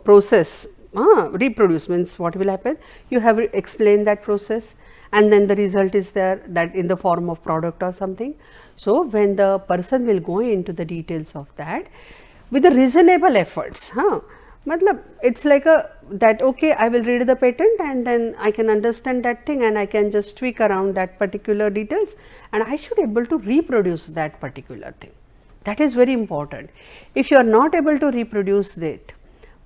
process reproduce, means what will happen, you have explained that process and then the result is there, that in the form of product or something. So, when the person will go into the details of that with the reasonable efforts, matlab it's like a that okay, I will read the patent and then I can understand that thing and I can just tweak around that particular details and I should able to reproduce that particular thing. That is very important. If you are not able to reproduce it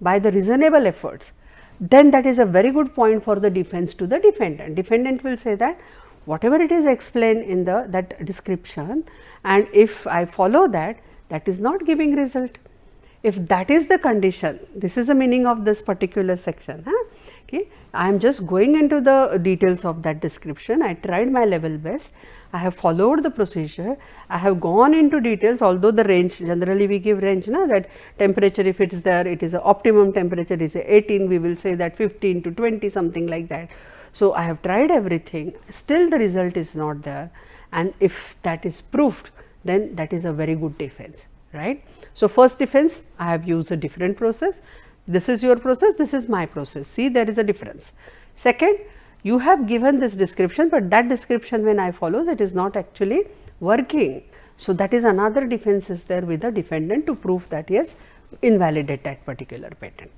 by the reasonable efforts, then that is a very good point for the defense to the defendant. Defendant will say that whatever it is explained in the that description, and if I follow that, that is not giving result. If that is the condition, this is the meaning of this particular section. Okay, I am just going into the details of that description. I tried my level best. I have followed the procedure. I have gone into details, although the range, generally we give range, that temperature, if it is there, it is a optimum temperature is 18, we will say that 15 to 20, something like that. So, I have tried everything, still the result is not there, and if that is proved, then that is a very good defense, right. So, first defense, I have used a different process. This is your process, this is my process. See, there is a difference. Second, you have given this description, but that description when I follow, it is not actually working. So, that is another defense is there with the defendant to prove that yes, invalidate that particular patent.